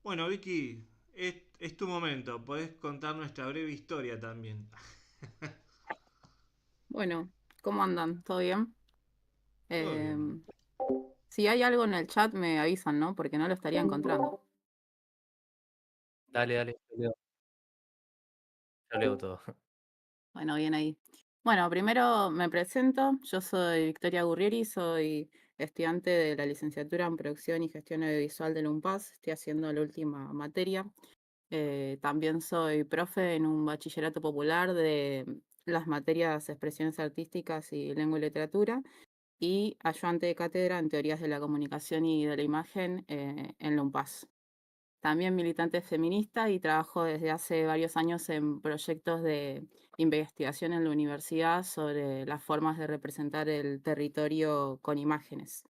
Bueno, Vicky, es tu momento. Podés contar nuestra breve historia también. Bueno, ¿cómo andan? ¿Todo bien? Todo bien. Em, si hay algo en el chat me avisan, ¿no? Porque no lo estaría encontrando. Dale, dale, yo leo todo. Bueno, bien ahí. Bueno, primero me presento. Yo soy Victoria Gurrieri, soy estudiante de la licenciatura en Producción y Gestión Audiovisual del UNPAS. Estoy haciendo la última materia. También soy profe en un bachillerato popular de las materias Expresiones Artísticas y Lengua y Literatura, y ayudante de cátedra en Teorías de la Comunicación y de la Imagen en la UNPAS. También militante feminista y trabajo desde hace varios años en proyectos de investigación en la universidad sobre las formas de representar el territorio con imágenes.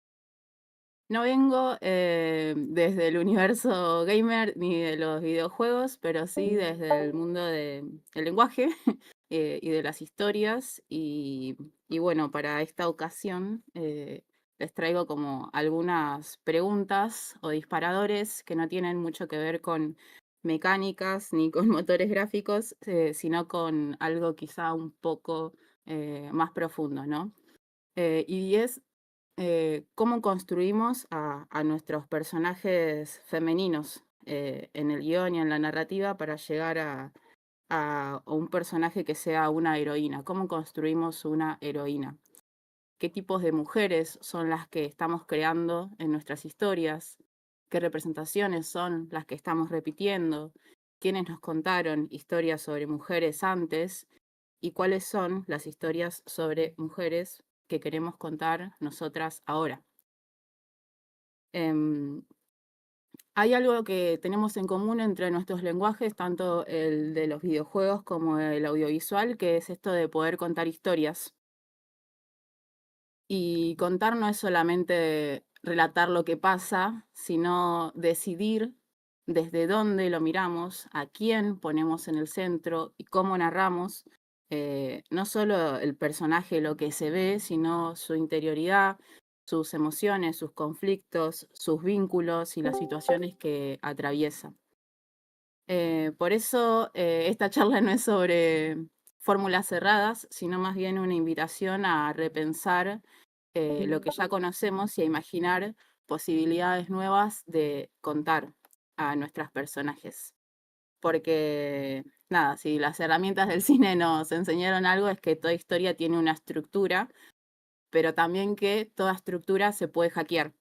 No vengo desde el universo gamer ni de los videojuegos, pero sí desde el mundo del lenguaje y de las historias. Y bueno, para esta ocasión les traigo como algunas preguntas o disparadores que no tienen mucho que ver con mecánicas ni con motores gráficos, sino con algo quizá un poco más profundo, ¿no? Y es cómo construimos a nuestros personajes femeninos en el guión y en la narrativa para llegar a un personaje que sea una heroína. ¿Cómo construimos una heroína? ¿Qué tipos de mujeres son las que estamos creando en nuestras historias? ¿Qué representaciones son las que estamos repitiendo? ¿Quiénes nos contaron historias sobre mujeres antes? ¿Y cuáles son las historias sobre mujeres que queremos contar nosotras ahora? Em, Hay algo que tenemos en común entre nuestros lenguajes, tanto el de los videojuegos como el audiovisual, que es esto de poder contar historias. Y contar no es solamente relatar lo que pasa, sino decidir desde dónde lo miramos, a quién ponemos en el centro y cómo narramos, no solo el personaje, lo que se ve, sino su interioridad, sus emociones, sus conflictos, sus vínculos y las situaciones que atraviesa. Por eso esta charla no es sobre fórmulas cerradas, sino más bien una invitación a repensar lo que ya conocemos y a imaginar posibilidades nuevas de contar a nuestros personajes. Porque, nada, si las herramientas del cine nos enseñaron algo es que toda historia tiene una estructura, pero también que toda estructura se puede hackear.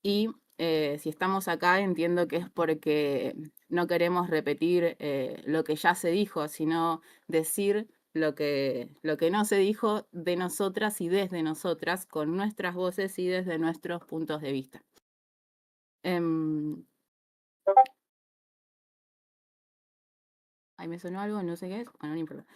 Y si estamos acá, entiendo que es porque no queremos repetir lo que ya se dijo, sino decir lo que no se dijo de nosotras y desde nosotras, con nuestras voces y desde nuestros puntos de vista. Em, Ahí me sonó algo, no sé qué es. Bueno, no importa.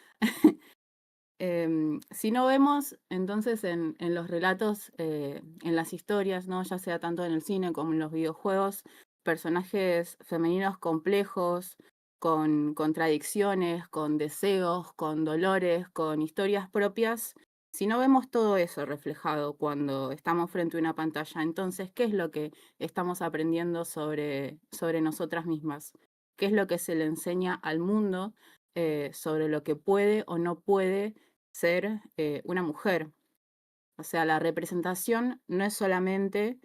Si no vemos, entonces en los relatos, en las historias, ¿no? Ya sea tanto en el cine como en los videojuegos, personajes femeninos complejos, con contradicciones, con deseos, con dolores, con historias propias. Si no vemos todo eso reflejado cuando estamos frente a una pantalla, entonces, ¿qué es lo que estamos aprendiendo sobre nosotras mismas? ¿Qué es lo que se le enseña al mundo sobre lo que puede o no puede ser una mujer? O sea, la representación no es solamente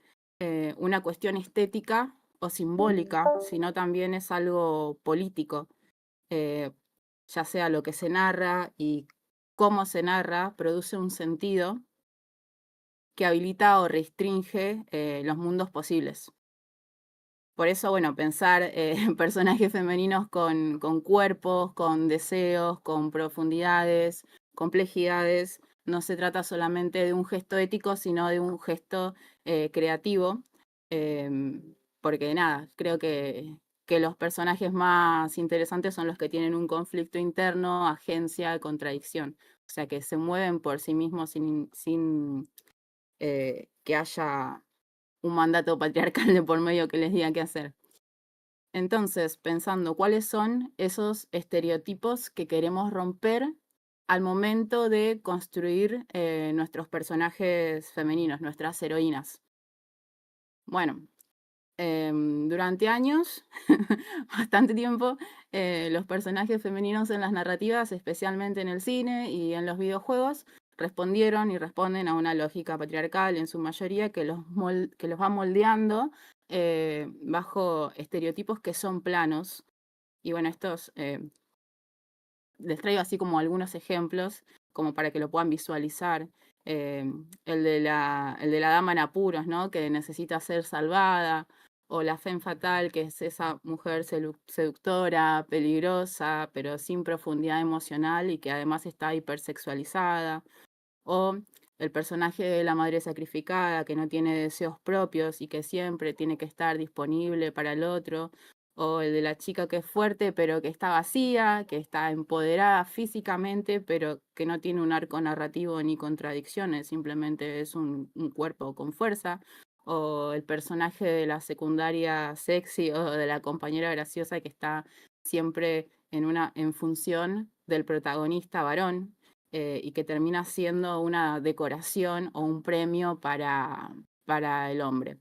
una cuestión estética o simbólica, sino también es algo político, eh, ya sea lo que se narra y cómo se narra, produce un sentido que habilita o restringe los mundos posibles. Por eso, bueno, pensar en personajes femeninos con cuerpos, con deseos, con profundidades, complejidades, no se trata solamente de un gesto ético, sino de un gesto creativo, porque nada, creo que los personajes más interesantes son los que tienen un conflicto interno, agencia, contradicción, o sea, que se mueven por sí mismos sin que haya un mandato patriarcal de por medio que les diga qué hacer. Entonces, pensando cuáles son esos estereotipos que queremos romper al momento de construir nuestros personajes femeninos, nuestras heroínas. Bueno, Durante años, bastante tiempo, los personajes femeninos en las narrativas, especialmente en el cine y en los videojuegos, respondieron y responden a una lógica patriarcal en su mayoría que los va moldeando bajo estereotipos que son planos. Y bueno, estos les traigo así como algunos ejemplos, como para que lo puedan visualizar. El de la dama en apuros, ¿no? Que necesita ser salvada, o la femme fatale, que es esa mujer seductora, peligrosa, pero sin profundidad emocional y que además está hipersexualizada. O el personaje de la madre sacrificada que no tiene deseos propios y que siempre tiene que estar disponible para el otro. O el de la chica que es fuerte pero que está vacía, que está empoderada físicamente pero que no tiene un arco narrativo ni contradicciones, simplemente es un cuerpo con fuerza. O el personaje de la secundaria sexy o de la compañera graciosa que está siempre en función del protagonista varón y que termina siendo una decoración o un premio para el hombre.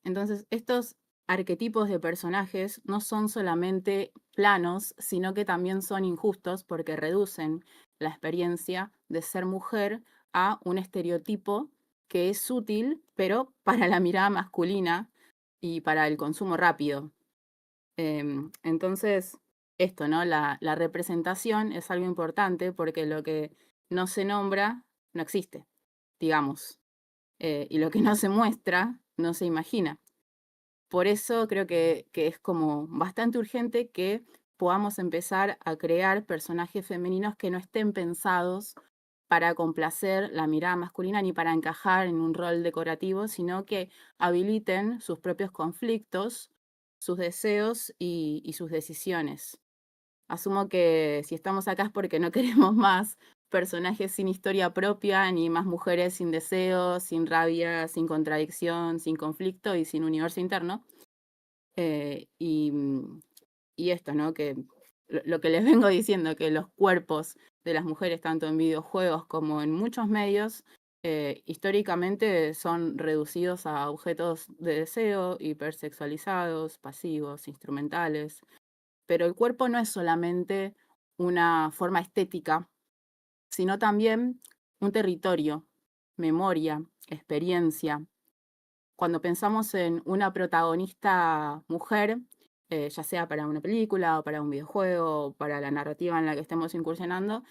Entonces, estos arquetipos de personajes no son solamente planos, sino que también son injustos porque reducen la experiencia de ser mujer a un estereotipo que es útil, pero para la mirada masculina y para el consumo rápido. Entonces, esto, ¿no? La representación es algo importante porque lo que no se nombra no existe, digamos, y lo que no se muestra no se imagina. Por eso creo que es como bastante urgente que podamos empezar a crear personajes femeninos que no estén pensados para complacer la mirada masculina ni para encajar en un rol decorativo, sino que habiliten sus propios conflictos, sus deseos y sus decisiones. Asumo que si estamos acá es porque no queremos más personajes sin historia propia, ni más mujeres sin deseos, sin rabia, sin contradicción, sin conflicto y sin universo interno. Eh, y, mm, y esto, ¿no? Que lo que les vengo diciendo, que los cuerpos de las mujeres, tanto en videojuegos como en muchos medios, históricamente son reducidos a objetos de deseo, hipersexualizados, pasivos, instrumentales. Pero el cuerpo no es solamente una forma estética, sino también un territorio, memoria, experiencia. Cuando pensamos en una protagonista mujer, ya sea para una película o para un videojuego o para la narrativa en la que estemos incursionando,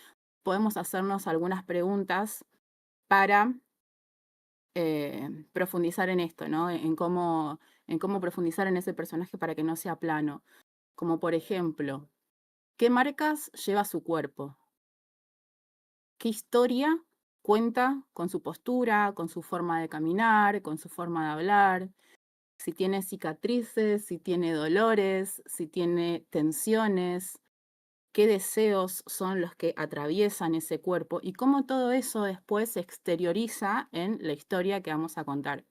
podemos hacernos algunas preguntas para profundizar en esto, ¿no? En cómo profundizar en ese personaje para que no sea plano. Como por ejemplo, ¿qué marcas lleva su cuerpo? ¿Qué historia cuenta con su postura, con su forma de caminar, con su forma de hablar? Si tiene cicatrices, si tiene dolores, si tiene tensiones, qué deseos son los que atraviesan ese cuerpo y cómo todo eso después se exterioriza en la historia que vamos a contar.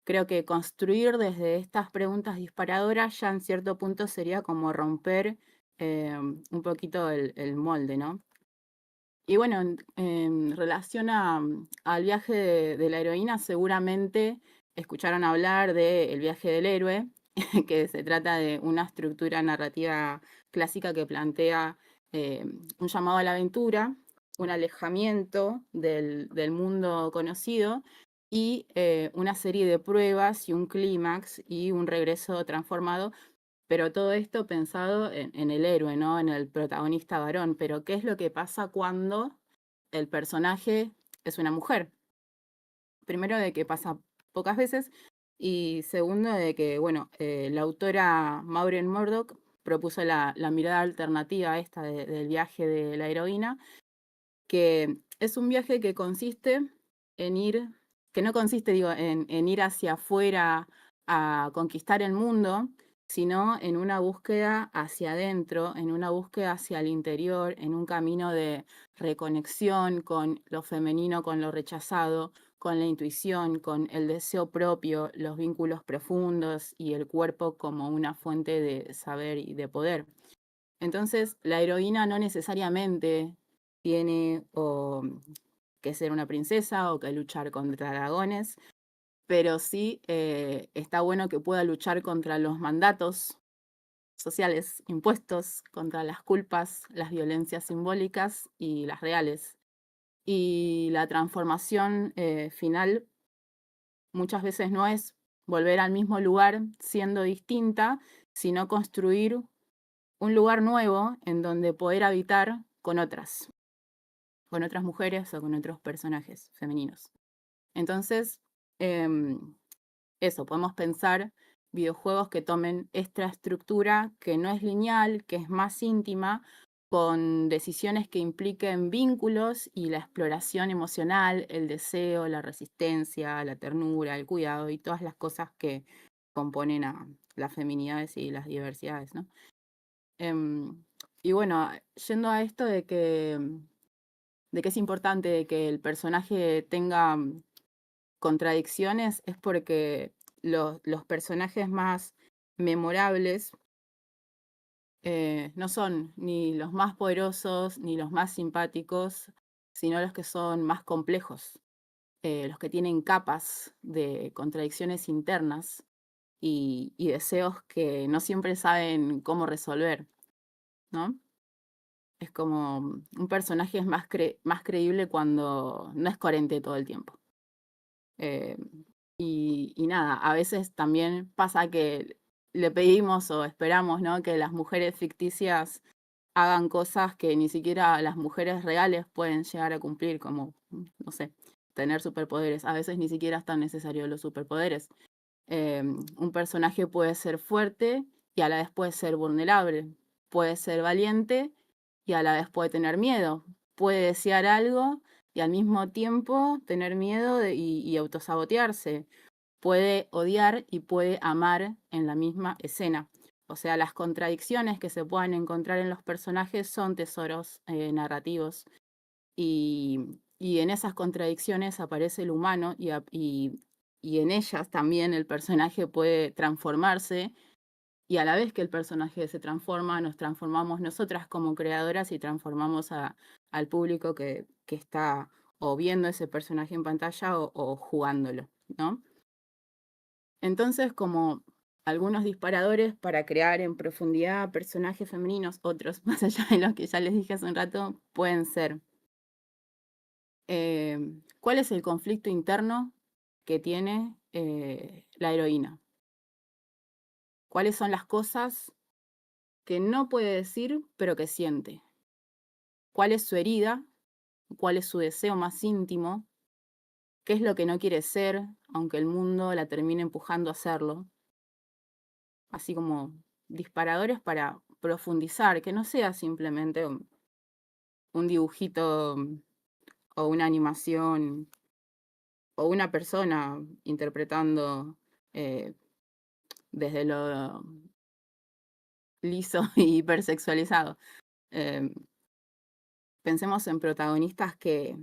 Creo que construir desde estas preguntas disparadoras ya en cierto punto sería como romper un poquito el molde, ¿no? Y bueno, en relación al viaje de la heroína, seguramente escucharon hablar del viaje del héroe, que se trata de una estructura narrativa clásica que plantea un llamado a la aventura, un alejamiento del mundo conocido y una serie de pruebas y un clímax y un regreso transformado, pero todo esto pensado en el héroe, ¿no? En el protagonista varón. Pero ¿qué es lo que pasa cuando el personaje es una mujer? Primero, de que pasa pocas veces, y segundo, de que, bueno, la autora Maureen Murdoch propuso la mirada alternativa esta del viaje de la heroína, que es un viaje que consiste en ir, que no consiste, digo, en ir hacia afuera a conquistar el mundo, sino en una búsqueda hacia adentro, en una búsqueda hacia el interior, en un camino de reconexión con lo femenino, con lo rechazado, con la intuición, con el deseo propio, los vínculos profundos y el cuerpo como una fuente de saber y de poder. Entonces, la heroína no necesariamente tiene que ser una princesa o que luchar contra dragones, pero sí está bueno que pueda luchar contra los mandatos sociales impuestos, contra las culpas, las violencias simbólicas y las reales. Y la transformación final muchas veces no es volver al mismo lugar siendo distinta, sino construir un lugar nuevo en donde poder habitar con otras mujeres o con otros personajes femeninos. Entonces, em, eso, podemos pensar videojuegos que tomen esta estructura que no es lineal, que es más íntima, con decisiones que impliquen vínculos y la exploración emocional, el deseo, la resistencia, la ternura, el cuidado y todas las cosas que componen a las feminidades y las diversidades, ¿no? Y bueno, yendo a esto de que es importante que el personaje tenga contradicciones, es porque los personajes más memorables no son ni los más poderosos ni los más simpáticos, sino los que son más complejos, los que tienen capas de contradicciones internas y deseos que no siempre saben cómo resolver, ¿no? Es como un personaje es más creíble cuando no es coherente todo el tiempo. Eh, y nada, a veces también pasa que le pedimos o esperamos, ¿no? Que las mujeres ficticias hagan cosas que ni siquiera las mujeres reales pueden llegar a cumplir, como, no sé, tener superpoderes. A veces ni siquiera es tan necesario los superpoderes. Un personaje puede ser fuerte y a la vez puede ser vulnerable, puede ser valiente y a la vez puede tener miedo, puede desear algo y al mismo tiempo tener miedo y autosabotearse, puede odiar y puede amar en la misma escena. O sea, las contradicciones que se puedan encontrar en los personajes son tesoros narrativos y en esas contradicciones aparece el humano y en ellas también el personaje puede transformarse y a la vez que el personaje se transforma, nos transformamos nosotras como creadoras y transformamos al público que está o viendo ese personaje en pantalla o jugándolo, ¿no? Entonces, como algunos disparadores para crear en profundidad personajes femeninos, otros más allá de los que ya les dije hace un rato, pueden ser ¿cuál es el conflicto interno que tiene la heroína? ¿Cuáles son las cosas que no puede decir, pero que siente? ¿Cuál es su herida? ¿Cuál es su deseo más íntimo? ¿Qué es lo que no quiere ser, aunque el mundo la termine empujando a hacerlo? Así como disparadores para profundizar, que no sea simplemente un dibujito o una animación o una persona interpretando eh, desde lo liso y hipersexualizado. Em, Pensemos en protagonistas que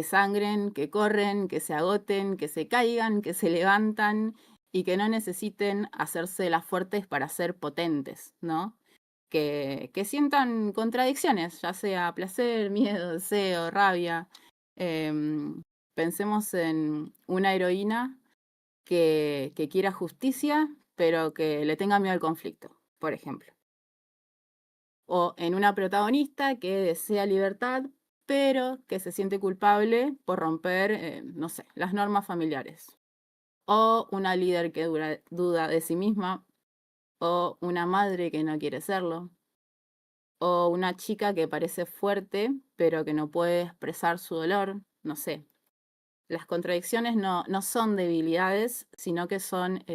sangren, que corren, que se agoten, que se caigan, que se levantan y que no necesiten hacerse las fuertes para ser potentes, ¿no? Que sientan contradicciones, ya sea placer, miedo, deseo, rabia. Em, Pensemos en una heroína que quiera justicia, pero que le tenga miedo al conflicto, por ejemplo. O en una protagonista que desea libertad, pero que se siente culpable por romper, no sé, las normas familiares. O una líder que duda de sí misma, o una madre que no quiere serlo, o una chica que parece fuerte, pero que no puede expresar su dolor, no sé. Las contradicciones no son debilidades, sino que son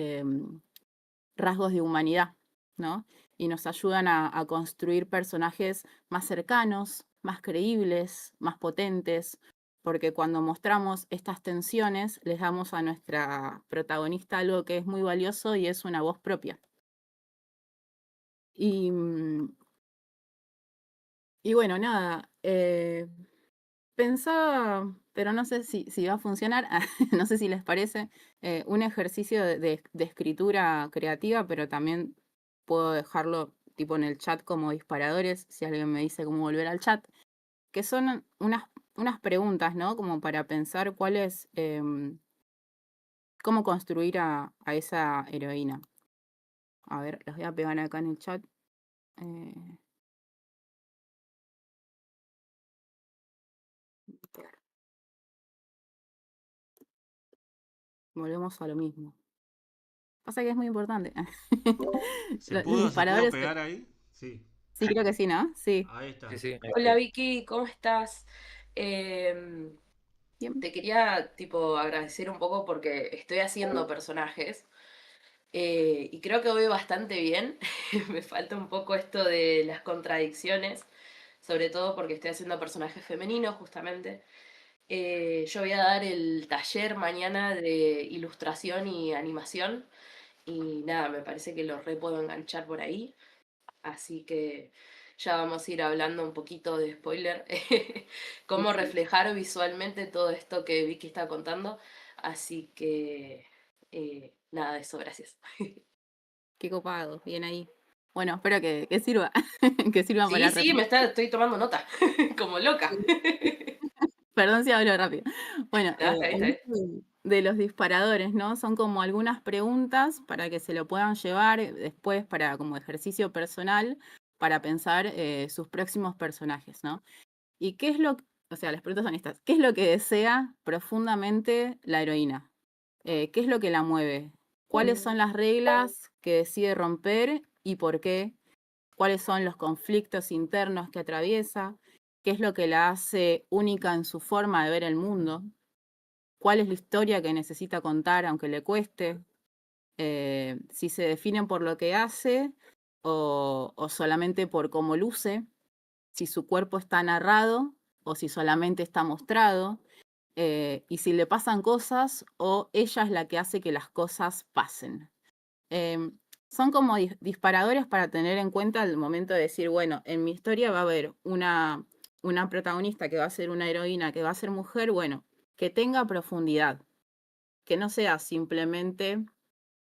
rasgos de humanidad, ¿no? Y nos ayudan a construir personajes más cercanos, más creíbles, más potentes, porque cuando mostramos estas tensiones les damos a nuestra protagonista algo que es muy valioso y es una voz propia. Y, y bueno, nada, pensaba, pero no sé si va a funcionar, no sé si les parece, un ejercicio de escritura creativa, pero también puedo dejarlo tipo en el chat como disparadores, si alguien me dice cómo volver al chat, que son unas preguntas, ¿no? Como para pensar cuáles cómo construir a esa heroína. A ver, las voy a pegar acá en el chat. Eh, volvemos a lo mismo. Pasa que es muy importante. ¿Se Los pudo? ¿Se pudo disparadores, pegar ahí? Sí, sí, creo que sí, ¿no? Sí, ahí Sí, está. sí, ahí Hola estoy. Vicky, ¿cómo estás? Em, bien. Te quería tipo agradecer un poco porque estoy haciendo personajes y creo que voy bastante bien. Me falta un poco esto de las contradicciones, sobre todo porque estoy haciendo personajes femeninos justamente. Yo voy a dar el taller mañana de ilustración y animación y nada, me parece que lo re puedo enganchar por ahí. Así que ya vamos a ir hablando un poquito de spoiler, cómo reflejar visualmente todo esto que Vicky está contando. Así que nada de eso, gracias. Qué copado, bien ahí. Bueno, espero que sirva, que sirva Sí, para sí, reflejar. estoy tomando nota, como loca. Perdón si hablo rápido. Bueno, No, está bien, está bien. esto de los disparadores, ¿no? Son como algunas preguntas para que se lo puedan llevar después para como ejercicio personal para pensar sus próximos personajes, ¿no? ¿Y qué es o sea, las preguntas son estas, ¿qué es lo que desea profundamente la heroína? ¿Qué es lo que la mueve? ¿Cuáles son las reglas que decide romper y por qué? ¿Cuáles son los conflictos internos que atraviesa? ¿Qué es lo que la hace única en su forma de ver el mundo? ¿Cuál es la historia que necesita contar aunque le cueste? Si se definen por lo que hace o solamente por cómo luce, si su cuerpo está narrado o si solamente está mostrado, y si le pasan cosas o ella es la que hace que las cosas pasen. Em, Son como disparadores para tener en cuenta al momento de decir, bueno, en mi historia va a haber una protagonista que va a ser una heroína, que va a ser mujer, bueno, que tenga profundidad, que no sea simplemente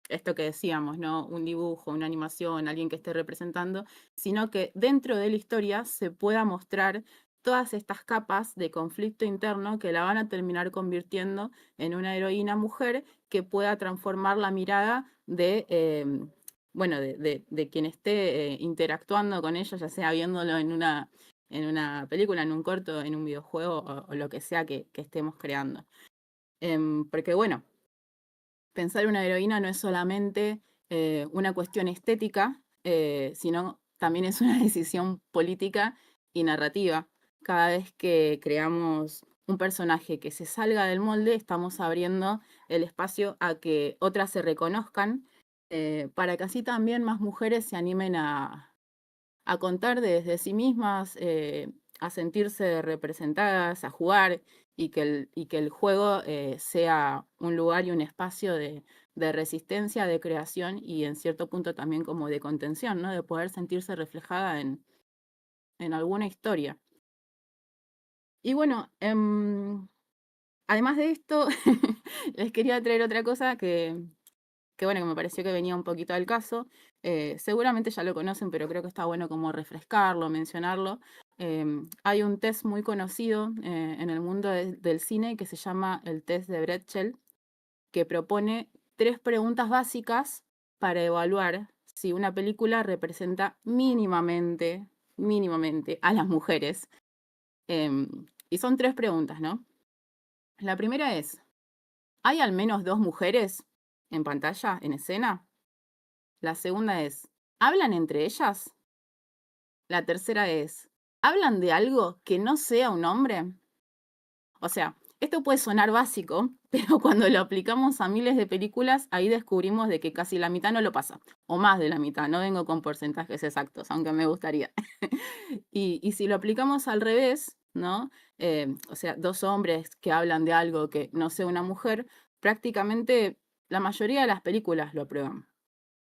esto que decíamos, ¿no? Un dibujo, una animación, alguien que esté representando, sino que dentro de la historia se pueda mostrar todas estas capas de conflicto interno que la van a terminar convirtiendo en una heroína mujer que pueda transformar la mirada de, bueno, de quien esté interactuando con ella, ya sea viéndolo en una película, en un corto, en un videojuego o lo que sea que estemos creando. Porque bueno, pensar una heroína no es solamente una cuestión estética, sino también es una decisión política y narrativa. Cada vez que creamos un personaje que se salga del molde, estamos abriendo el espacio a que otras se reconozcan, para que así también más mujeres se animen a contar desde sí mismas, a sentirse representadas, a jugar y que el juego sea un lugar y un espacio de resistencia, de creación y en cierto punto también como de contención, ¿no? De poder sentirse reflejada en alguna historia. Y bueno, además de esto, les quería traer otra cosa que bueno, que me pareció que venía un poquito al caso. Seguramente ya lo conocen, pero creo que está bueno como refrescarlo, mencionarlo. Hay un test muy conocido en el mundo del cine que se llama el test de Bretschel, que propone 3 preguntas básicas para evaluar si una película representa mínimamente a las mujeres. Y son 3 preguntas, ¿no? La primera es, ¿hay al menos 2 mujeres en pantalla, en escena? La segunda es, ¿hablan entre ellas? La tercera es, ¿hablan de algo que no sea un hombre? O sea, esto puede sonar básico, pero cuando lo aplicamos a miles de películas, ahí descubrimos de que casi la mitad no lo pasa, o más de la mitad, no vengo con porcentajes exactos, aunque me gustaría. Y si lo aplicamos al revés, ¿no? O sea, 2 hombres que hablan de algo que no sea una mujer, prácticamente la mayoría de las películas lo aprueban.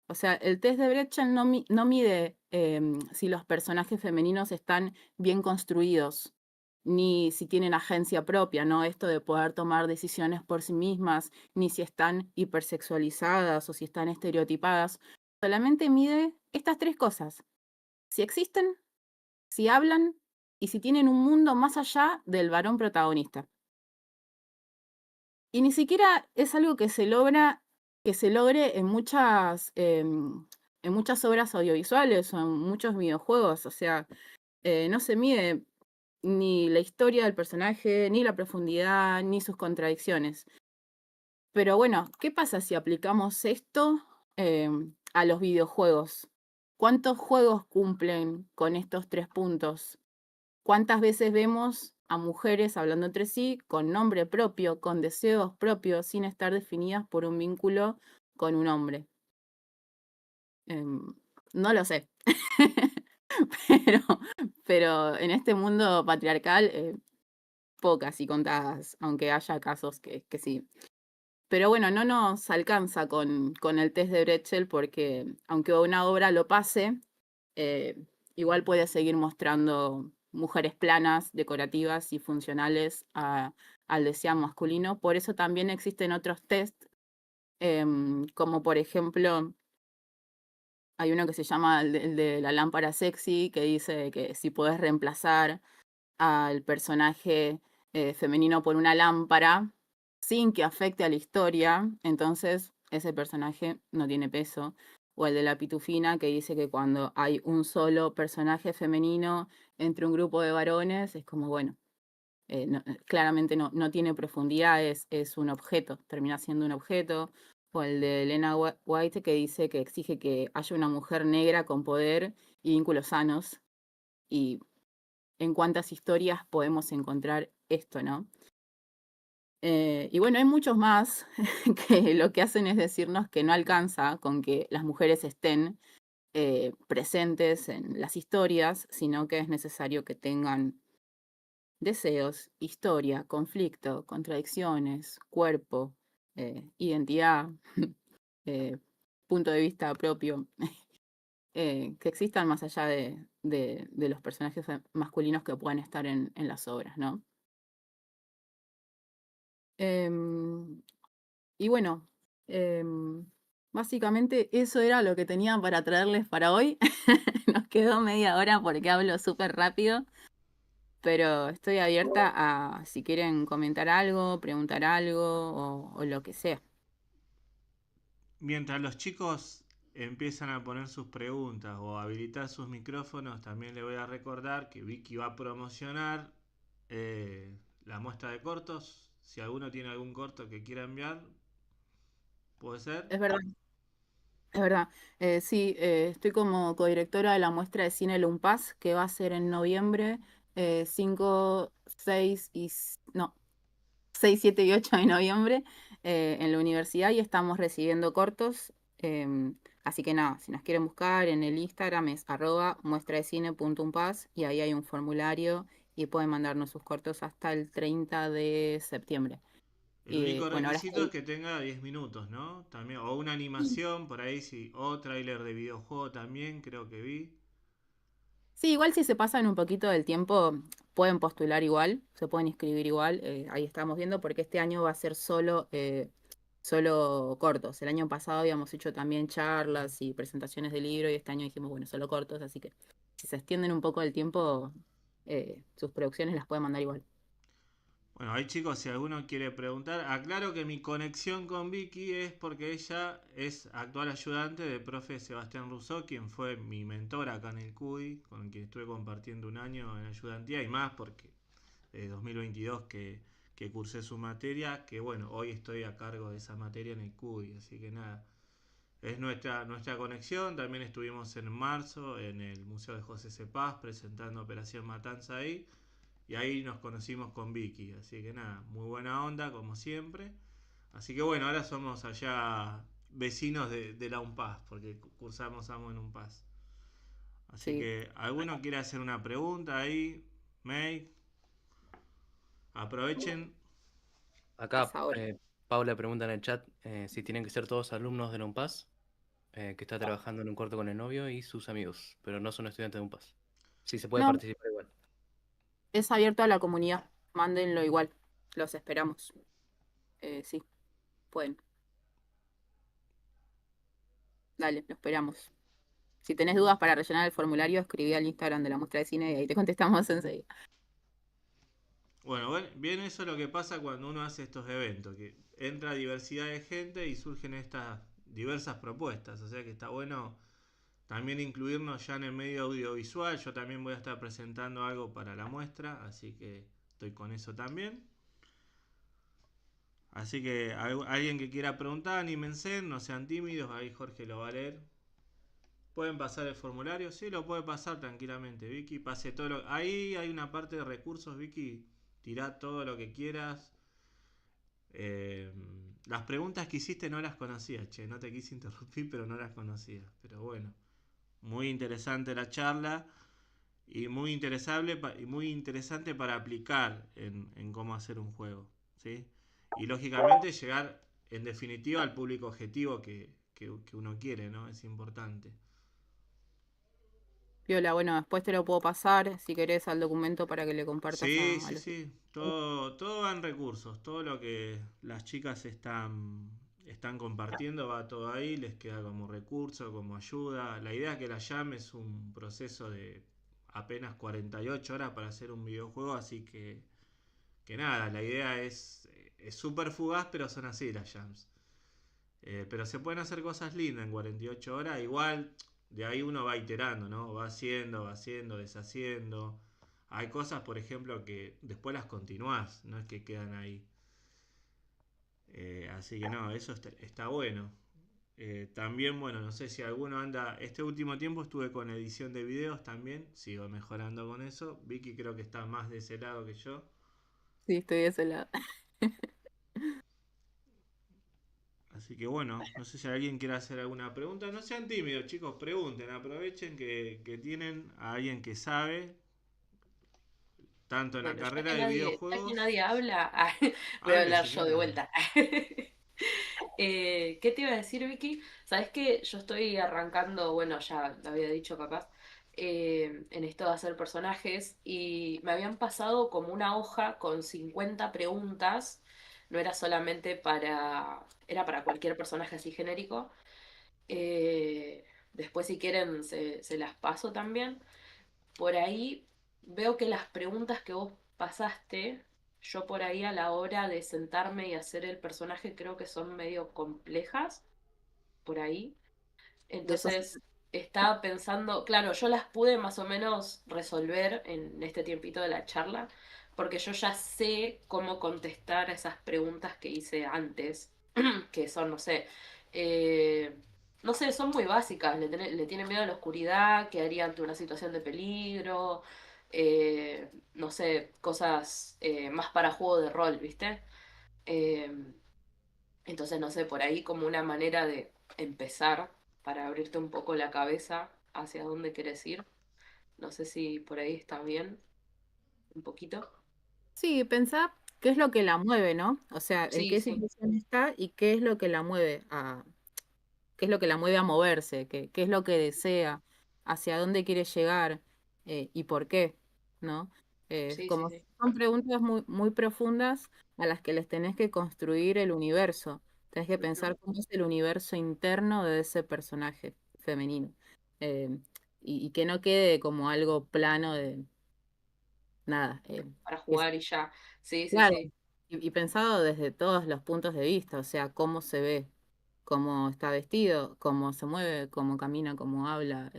O sea, el test de Bretchen no mide si los personajes femeninos están bien construidos, ni si tienen agencia propia, ¿no? Esto de poder tomar decisiones por sí mismas, ni si están hipersexualizadas o si están estereotipadas. Solamente mide estas 3 cosas. Si existen, si hablan y si tienen un mundo más allá del varón protagonista. Y ni siquiera es algo que se logre en muchas obras audiovisuales o en muchos videojuegos. O sea, no se mide ni la historia del personaje, ni la profundidad, ni sus contradicciones. Pero bueno, ¿qué pasa si aplicamos esto a los videojuegos? ¿Cuántos juegos cumplen con estos 3 puntos? ¿Cuántas veces vemos a mujeres hablando entre sí con nombre propio, con deseos propios, sin estar definidas por un vínculo con un hombre? Em, no lo sé. pero, pero en este mundo patriarcal, pocas y contadas, aunque haya casos que sí. Pero bueno, no nos alcanza con el test de Bretschel porque aunque una obra lo pase, eh, igual puede seguir mostrando mujeres planas, decorativas y funcionales al deseo masculino. Por eso también existen otros test, como por ejemplo, hay uno que se llama el de la lámpara sexy, que dice que si podés reemplazar al personaje femenino por una lámpara sin que afecte a la historia, entonces ese personaje no tiene peso. O el de la pitufina que dice que cuando hay un solo personaje femenino entre un grupo de varones, es como, bueno, claramente no tiene profundidad, es un objeto, termina siendo un objeto. O el de Elena White que dice que exige que haya una mujer negra con poder y vínculos sanos. Y en cuántas historias podemos encontrar esto, ¿no? Y bueno, hay muchos más que lo que hacen es decirnos que no alcanza con que las mujeres estén presentes en las historias, sino que es necesario que tengan deseos, historia, conflicto, contradicciones, cuerpo, identidad, eh, punto de vista propio, que existan más allá de los personajes masculinos que puedan estar en las obras, ¿no? Em, y bueno, em, básicamente eso era lo que tenía para traerles para hoy. Nos quedó media hora porque hablo súper rápido, pero estoy abierta a si quieren comentar algo, preguntar algo o lo que sea. Mientras los chicos empiezan a poner sus preguntas o a habilitar sus micrófonos, también le voy a recordar que Vicky va a promocionar la muestra de cortos. Si alguno tiene algún corto que quiera enviar, puede ser. Es verdad, es verdad. Sí, estoy como codirectora de la muestra de cine Lumpaz, que va a ser en noviembre 5, 6 no, 6, 7 y 8 de noviembre en la universidad y estamos recibiendo cortos. Así que nada, si nos quieren buscar en el Instagram es @muestradecine.unpaz y ahí hay un formulario y pueden mandarnos sus cortos hasta el 30 de septiembre. El Y único bueno, ahora requisito es estoy... que tenga 10 minutos, ¿no? También, o una animación por ahí, sí, o tráiler de videojuego también, creo que vi. Sí, igual si se pasan un poquito del tiempo, pueden postular igual, se pueden inscribir igual. Ahí estamos viendo porque este año va a ser solo cortos. El año pasado habíamos hecho también charlas y presentaciones de libro y este año dijimos, bueno, solo cortos, así que si se extienden un poco el tiempo, sus producciones las pueden mandar igual. Bueno, ahí chicos, si alguno quiere preguntar, aclaro que mi conexión con Vicky es porque ella es actual ayudante del profe Sebastián Rousseau, quien fue mi mentor acá en el CUDI, con quien estuve compartiendo un año en ayudantía y más porque 2022 que cursé su materia, que bueno, hoy estoy a cargo de esa materia en el CUDI, así que nada, es nuestra conexión. También estuvimos en marzo en el Museo de José Cepaz presentando Operación Matanza ahí. Y ahí nos conocimos con Vicky. Así que nada, muy buena onda como siempre. Así que bueno, ahora somos allá vecinos de la UNPAS, porque cursamos ambos en UNPAS. Así Sí, que, ¿alguno quiere hacer una pregunta ahí? May, aprovechen. es Acá ahora. Paula pregunta en el chat si tienen que ser todos alumnos de la UNPAS, que está trabajando en un corto con el novio y sus amigos, pero no son estudiantes de UNPAS. Sí se puede No, participar igual. es abierto a la comunidad, mándenlo igual, los esperamos. Sí, pueden, dale, lo esperamos. Si tenés dudas para rellenar el formulario, escribí al Instagram de la muestra de cine y ahí te contestamos enseguida. Bueno, bien, eso es lo que pasa cuando uno hace estos eventos, que entra diversidad de gente y surgen estas diversas propuestas. O sea que está bueno también incluirnos ya en el medio audiovisual. Yo también voy a estar presentando algo para la muestra, así que estoy con eso también. Así que alguien que quiera preguntar, anímense, no sean tímidos, ahí Jorge lo va a leer. ¿Pueden pasar el formulario? Sí, lo puede pasar tranquilamente, Vicky. Pase todo Ahí hay una parte de recursos, Vicky. Tirá todo lo que quieras. Eh, las preguntas que hiciste no las conocía, che. No te quise interrumpir, pero no las conocía. Pero bueno, muy interesante la charla y muy interesante para aplicar en cómo hacer un juego, ¿sí? Y lógicamente llegar en definitiva al público objetivo que uno quiere, ¿no? Es importante. Piola, bueno, después te lo puedo pasar si querés al documento para que le compartas Sí, a sí, los... sí. Todo va en recursos. Todo lo que las chicas están compartiendo va todo ahí. Les queda como recurso, como ayuda. La idea es que la Jam es un proceso de apenas 48 horas para hacer un videojuego. Así que nada, la idea es súper fugaz, pero son así las Jams. Pero se pueden hacer cosas lindas en 48 horas. Igual de ahí uno va iterando, ¿no? Va haciendo, deshaciendo. Hay cosas, por ejemplo, que después las continuás, no es que quedan ahí. Así que no, eso está bueno. También, bueno, no sé si alguno anda. Este último tiempo estuve con edición de videos también. Sigo mejorando con eso. Vicky creo que está más de ese lado que yo. Sí, estoy de ese lado. Así que bueno, no sé si alguien quiere hacer alguna pregunta. No sean tímidos, chicos, pregunten, aprovechen que tienen a alguien que sabe, tanto en la Bueno, carrera de ya que videojuegos. nadie habla, voy a Hable hablar si yo de quieren. vuelta. ¿Qué te iba a decir, Vicky? Sabes que yo estoy arrancando, bueno, ya lo había dicho capaz, en esto de hacer personajes y me habían pasado como una hoja con 50 preguntas, no era solamente era para cualquier personaje así genérico. Después si quieren se las paso también. Por ahí veo que las preguntas que vos pasaste, yo por ahí a la hora de sentarme y hacer el personaje creo que son medio complejas, por ahí. De eso se Entonces estaba pensando, claro, yo las pude más o menos resolver en este tiempito de la charla, porque yo ya sé cómo contestar a esas preguntas que hice antes, que son, no sé, eh, no sé, son muy básicas, le tienen miedo a la oscuridad, qué haría ante una situación de peligro, no sé, cosas más para juego de rol, ¿viste? Eh, entonces, no sé, por ahí como una manera de empezar para abrirte un poco la cabeza hacia dónde quieres ir. No sé si por ahí está bien, un poquito. Sí, pensá qué es lo que la mueve, ¿no? O sea, en Sí, qué sí, situación está y qué es lo que la mueve qué es lo que la mueve a moverse, qué es lo que desea, hacia dónde quiere llegar y por qué, ¿no? sí, sí, Como sí. son preguntas muy, muy profundas a las que les tenés que construir el universo. Tenés que Ujú. pensar cómo es el universo interno de ese personaje femenino. Eh, y que no quede como algo plano de nada. Para Es jugar y ya. Sí, sí, claro, sí. y pensado desde todos los puntos de vista, o sea, cómo se ve, cómo está vestido, cómo se mueve, cómo camina, cómo habla,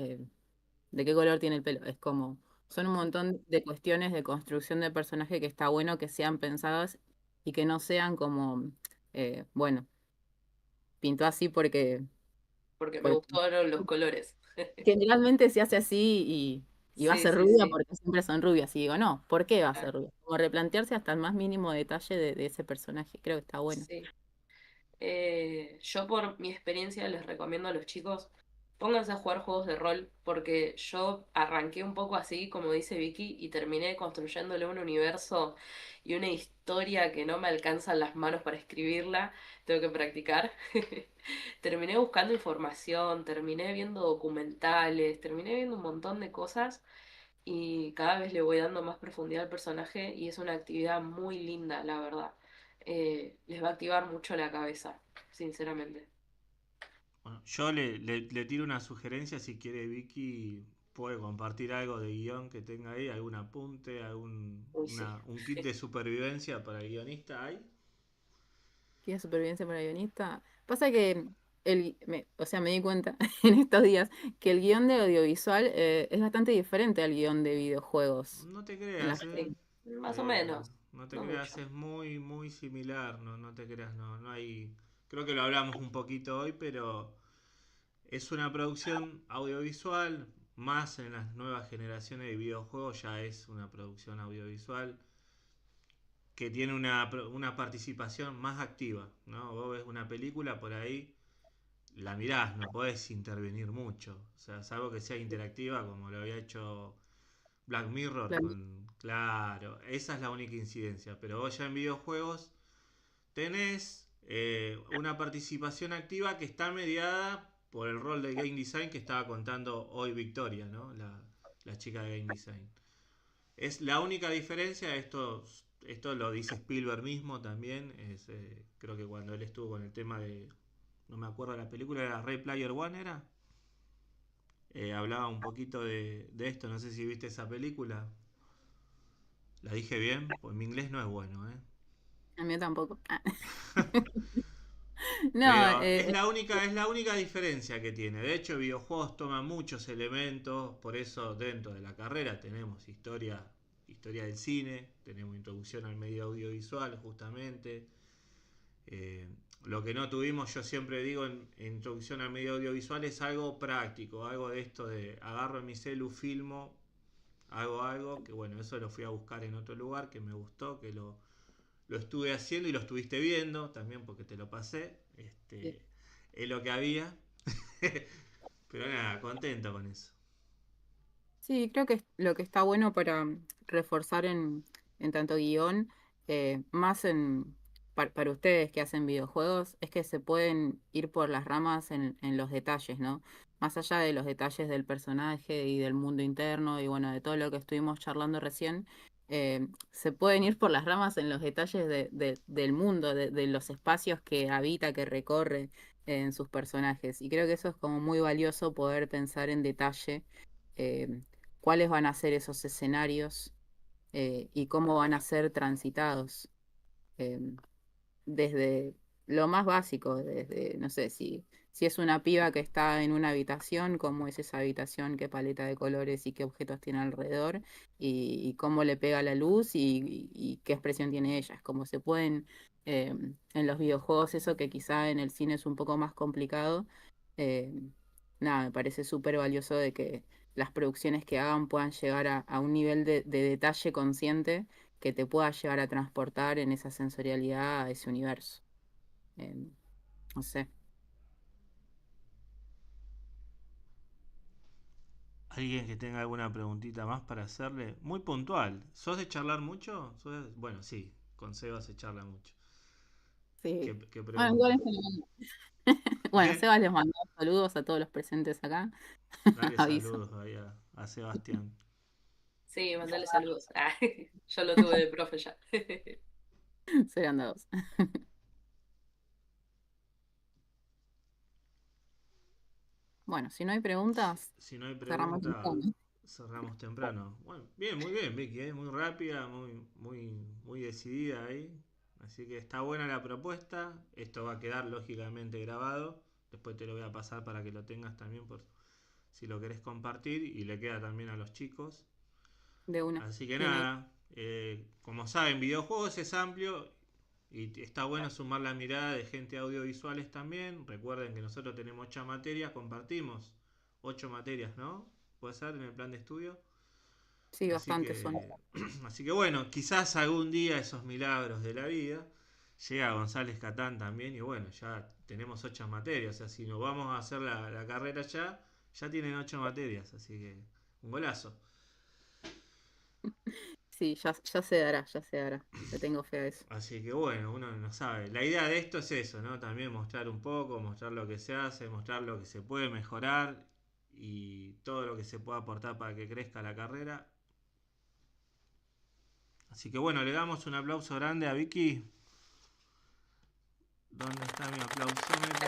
de qué color tiene el pelo. Es como, son un montón de cuestiones de construcción de personaje que está bueno que sean pensadas y que no sean como, bueno, pintó así Porque me porque gustaron los colores. generalmente se hace así y va a Sí, ser sí, rubia sí. porque siempre son rubias. Y digo, no, ¿por qué va a Ah, ser rubia? Como replantearse hasta el más mínimo detalle de ese personaje, creo que está bueno. sí. Yo por mi experiencia les recomiendo a los chicos, pónganse a jugar juegos de rol, porque yo arranqué un poco así, como dice Vicky, y terminé construyéndole un universo y una historia que no me alcanzan las manos para escribirla, tengo que practicar. Terminé buscando información, terminé viendo documentales, terminé viendo un montón de cosas y cada vez le voy dando más profundidad al personaje y es una actividad muy linda, la verdad. Les va a activar mucho la cabeza, sinceramente. Bueno, yo le tiro una sugerencia si quiere Vicky. puede compartir algo de guión que tenga ahí, algún apunte, Uy, sí. un kit de supervivencia para el guionista hay. ¿Qué es supervivencia para guionista? Pasa que o sea, me di cuenta en estos días que el guión de audiovisual es bastante diferente al guión de videojuegos. No te En la creas, Sí, más o menos, no te no creas, mucho. es muy, muy similar, no te creas, no hay... Creo que lo hablamos un poquito hoy, pero es una producción audiovisual, más en las nuevas generaciones de videojuegos ya es una producción audiovisual que tiene una participación más activa, ¿no? Vos ves una película por ahí, la mirás, no podés intervenir mucho, o sea, salvo que sea interactiva como lo había hecho Black Mirror Claro. con... Claro, esa es la única incidencia, pero vos ya en videojuegos tenés una participación activa que está mediada por el rol de Game Design que estaba contando hoy Victoria, ¿no? La chica de Game Design. Es la única diferencia, esto lo dice Spielberg mismo también, creo que cuando él estuvo con el tema de, no me acuerdo la película, era Ready Player One, ¿era? Hablaba un poquito de esto, no sé si viste esa película. ¿La dije bien? Pues mi inglés no es bueno, ¿eh? A mí tampoco. Ah. No, Pero es la única diferencia que tiene. De hecho, videojuegos toman muchos elementos, por eso dentro de la carrera tenemos historia del cine, tenemos introducción al medio audiovisual justamente. Eh, lo que no tuvimos, yo siempre digo, en introducción al medio audiovisual es algo práctico, algo de esto de agarro mi celu, filmo, hago algo, que bueno, eso lo fui a buscar en otro lugar, que me gustó, que lo estuve haciendo y lo estuviste viendo también porque te lo pasé. sí. Es lo que había. Pero nada, contento con eso. Sí, creo que lo que está bueno para reforzar en tanto guión, más para ustedes que hacen videojuegos, es que se pueden ir por las ramas en los detalles, ¿no? Más allá de los detalles del personaje y del mundo interno y bueno, de todo lo que estuvimos charlando recién, se pueden ir por las ramas en los detalles del mundo, de los espacios que habita, que recorre en sus personajes. Y creo que eso es como muy valioso poder pensar en detalle. eh, Cuáles van a ser esos escenarios y cómo van a ser transitados. eh, Desde lo más básico, desde, no sé, si es una piba que está en una habitación, cómo es esa habitación, qué paleta de colores y qué objetos tiene alrededor, y cómo le pega la luz y qué expresión tiene ella. Es como se pueden, en los videojuegos, eso que quizá en el cine es un poco más complicado. eh, Nada, me parece súper valioso de que las producciones que hagan puedan llegar a un nivel de detalle consciente que te pueda llegar a transportar en esa sensorialidad a ese universo. Em, no sé. ¿Alguien que tenga alguna preguntita más para hacerle? Muy puntual. ¿Sos de charlar mucho? Bueno, sí, con Seba se charla mucho. Sí. ¿Qué Bueno, igual pregunta? en general. Bueno, Sebas les mandó saludos a todos los presentes acá. Dale Aviso. saludos ahí a Sebastián. Sí, mandale saludos. Ah, yo lo tuve de profe ya. Serán dos. Bueno, si no hay preguntas, Si no hay cerramos el pregunta, tema. cerramos temprano. Bueno, bien, muy bien, Vicky, muy rápida, muy decidida ahí. Así que está buena la propuesta. Esto va a quedar lógicamente grabado. Después te lo voy a pasar para que lo tengas también por si lo querés compartir y le queda también a los chicos. De una. Así que Bien ahí. nada, como saben, videojuegos es amplio y está bueno sumar la mirada de gente audiovisuales también. Recuerden que nosotros tenemos 8 materias, compartimos 8 materias, ¿no? Puede ser en el plan de estudio. Sí, Así bastante son. que, así que bueno, quizás algún día esos milagros de la vida llega González Catán también y bueno, ya tenemos 8 materias. O sea, si nos vamos a hacer la carrera ya tienen 8 materias. Así que un golazo. Sí, ya se dará, ya se dará. Le tengo fe a eso. Así que bueno, uno no sabe. La idea de esto es eso, ¿no? También mostrar un poco, mostrar lo que se hace, mostrar lo que se puede mejorar y todo lo que se puede aportar para que crezca la carrera. Así que bueno, le damos un aplauso grande a Vicky. ¿Dónde está mi aplausómetro?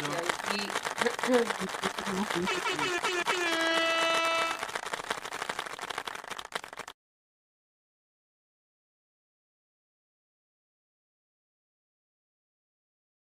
Gracias, Vicky. Muchísimas gracias.